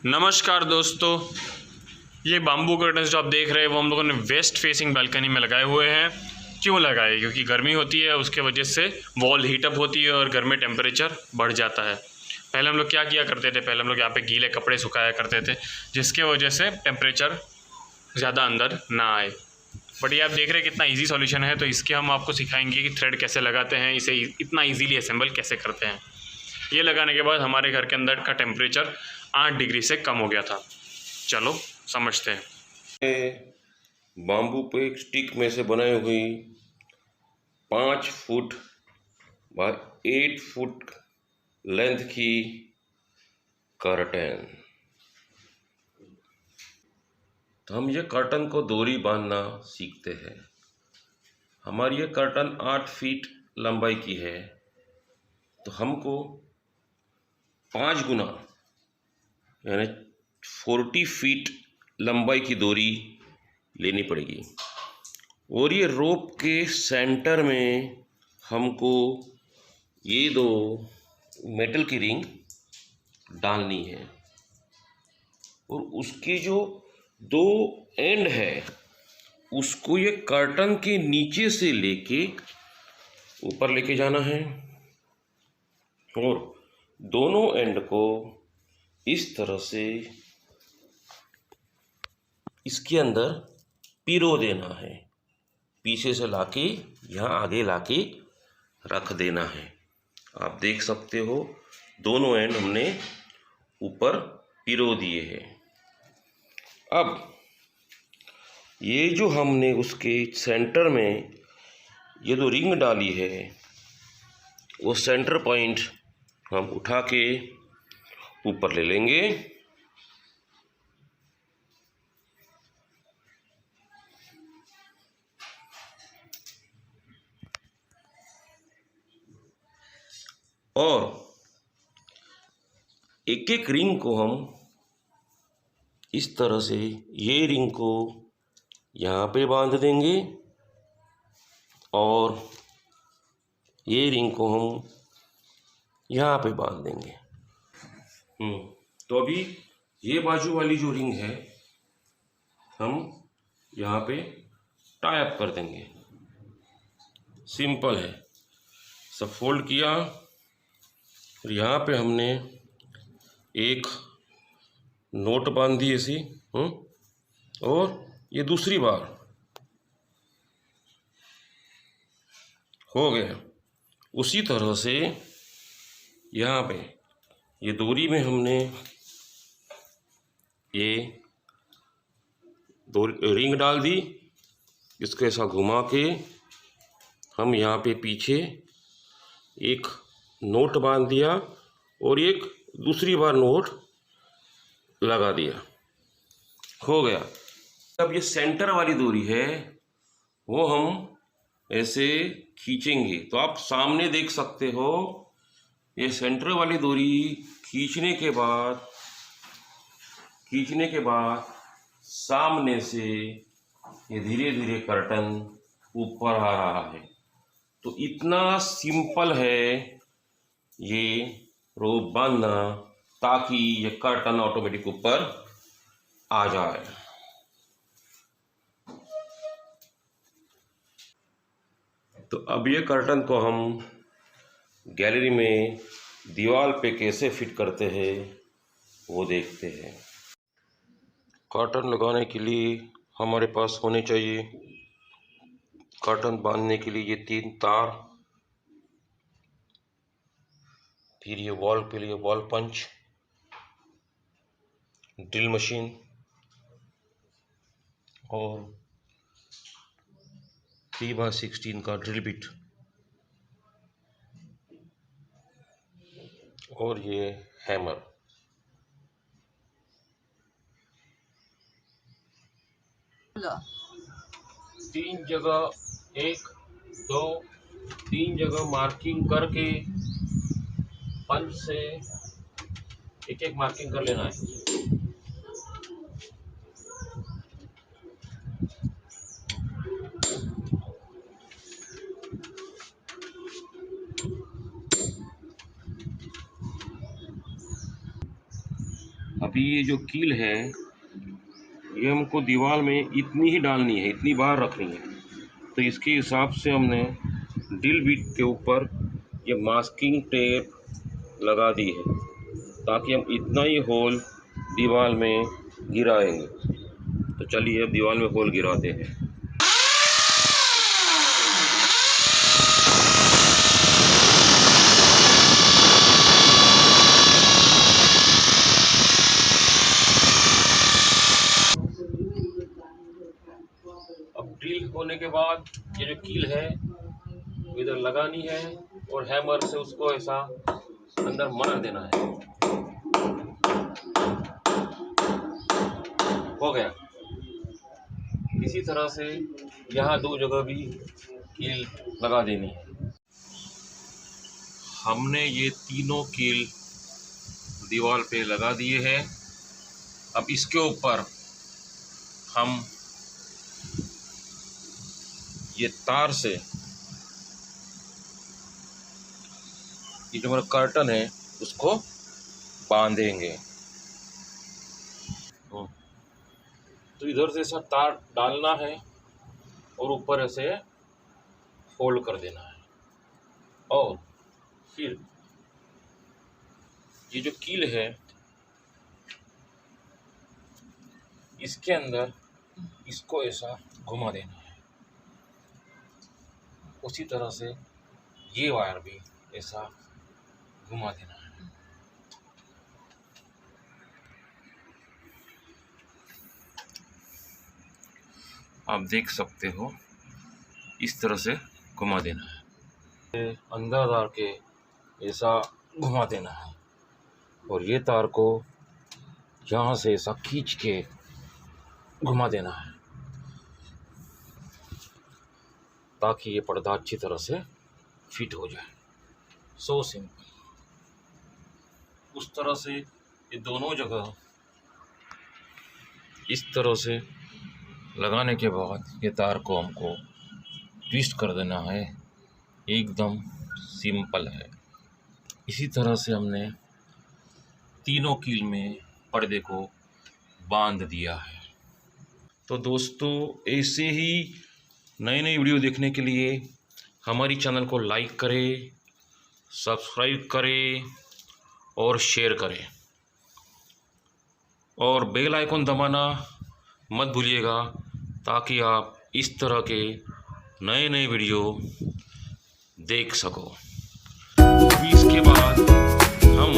नमस्कार दोस्तों, ये बाम्बू कर्टन्स जो आप देख रहे हैं वो हम लोगों ने वेस्ट फेसिंग बालकनी में लगाए हुए हैं। क्यों लगाए? क्योंकि गर्मी होती है, उसके वजह से वॉल हीटअप होती है और घर में टेम्परेचर बढ़ जाता है। पहले हम लोग क्या किया करते थे, पहले हम लोग यहाँ पे गीले कपड़े सुखाया करते थे, जिसके वजह से टेम्परेचर ज़्यादा अंदर ना आए। बट ये आप देख रहे हैं कितना इजी सॉल्यूशन है, तो इसके हम आपको सिखाएंगे कि थ्रेड कैसे लगाते हैं, इसे इतना इजीली असेंबल कैसे करते हैं। ये लगाने के बाद हमारे घर के अंदर का टेम्परेचर 8 डिग्री से कम हो गया था। चलो समझते हैं। बाम्बू पे स्टिक में से बनाई हुई 5 फुट बाय 8 फुट लेंथ की कर्टन। तो हम ये कर्टन को डोरी बांधना सीखते हैं। हमारी ये कर्टन 8 फीट लंबाई की है, तो हमको 5 गुना यानी 40 फीट लंबाई की डोरी लेनी पड़ेगी। और ये रोप के सेंटर में हमको ये 2 मेटल की रिंग डालनी है, और उसके जो 2 एंड है उसको ये कर्टन के नीचे से लेके ऊपर लेके जाना है, और दोनों एंड को इस तरह से इसके अंदर पिरो देना है। पीछे से लाके यहाँ आगे लाके रख देना है। आप देख सकते हो दोनों एंड हमने ऊपर पिरो दिए हैं। अब ये जो हमने उसके सेंटर में ये 2 रिंग डाली है, वो सेंटर पॉइंट हम उठा के ऊपर ले लेंगे, और एक एक रिंग को हम इस तरह से ये रिंग को यहाँ पे बांध देंगे, और ये रिंग को हम यहाँ पे बांध देंगे। तो अभी ये बाजू वाली जो रिंग है हम यहाँ पे टाई अप कर देंगे। सिंपल है, सब फोल्ड किया, और यहाँ पे हमने एक नोट बांध दी ऐसी, और ये दूसरी बार हो गया। उसी तरह से यहाँ पे ये डोरी में हमने ये 2 रिंग डाल दी, इसको ऐसा घुमा के हम यहाँ पे पीछे एक नोट बांध दिया, और एक दूसरी बार नोट लगा दिया, हो गया। अब ये सेंटर वाली डोरी है वो हम ऐसे खींचेंगे, तो आप सामने देख सकते हो ये सेंटर वाली डोरी खींचने के बाद सामने से ये धीरे धीरे कर्टन ऊपर आ रहा है। तो इतना सिंपल है ये रोप बांधना, ताकि ये कर्टन ऑटोमेटिक ऊपर आ जाए। तो अब ये कर्टन को हम गैलरी में दीवार पे कैसे फिट करते हैं वो देखते हैं। कर्टन लगाने के लिए हमारे पास होने चाहिए कर्टन बांधने के लिए ये 3 तार, फिर ये वॉल के लिए वॉल पंच, ड्रिल मशीन, और 3x16 का ड्रिल बिट, और ये हैमर। तीन जगह 1 2 3 जगह मार्किंग करके पंच से एक एक मार्किंग कर लेना है। अभी ये जो कील है ये हमको दीवार में इतनी ही डालनी है, इतनी बाहर रखनी है। तो इसके हिसाब से हमने ड्रिल बिट के ऊपर ये मास्किंग टेप लगा दी है, ताकि हम इतना ही होल दीवार में गिराएंगे। तो चलिए अब दीवार में होल गिराते हैं। अब ड्रिल होने के बाद ये जो कील है इधर लगानी है और हैमर से उसको ऐसा अंदर मार देना है। हो गया। इसी तरह से यहाँ 2 जगह भी कील लगा देनी है। हमने ये तीनों कील दीवार पे लगा दिए हैं। अब इसके ऊपर हम ये तार से ये जो हमारा कर्टन है उसको बांधेंगे। तो इधर से ऐसा तार डालना है और ऊपर ऐसे होल्ड कर देना है। और फिर ये जो कील है इसके अंदर इसको ऐसा घुमा देना है। उसी तरह से ये वायर भी ऐसा घुमा देना है। आप देख सकते हो इस तरह से घुमा देना है। अंदर डाल के ऐसा घुमा देना है और ये तार को यहाँ से ऐसा खींच के घुमा देना है, ताकि ये पर्दा अच्छी तरह से फिट हो जाए। So simple. उस तरह से ये दोनों जगह इस तरह से लगाने के बाद ये तार को हमको ट्विस्ट कर देना है। एकदम सिंपल है। इसी तरह से हमने तीनों कील में पर्दे को बांध दिया है। तो दोस्तों ऐसे ही नए नए वीडियो देखने के लिए हमारी चैनल को लाइक करें, सब्सक्राइब करें और शेयर करें और बेल आइकन दबाना मत भूलिएगा, ताकि आप इस तरह के नए नए वीडियो देख सको। इसके बाद हम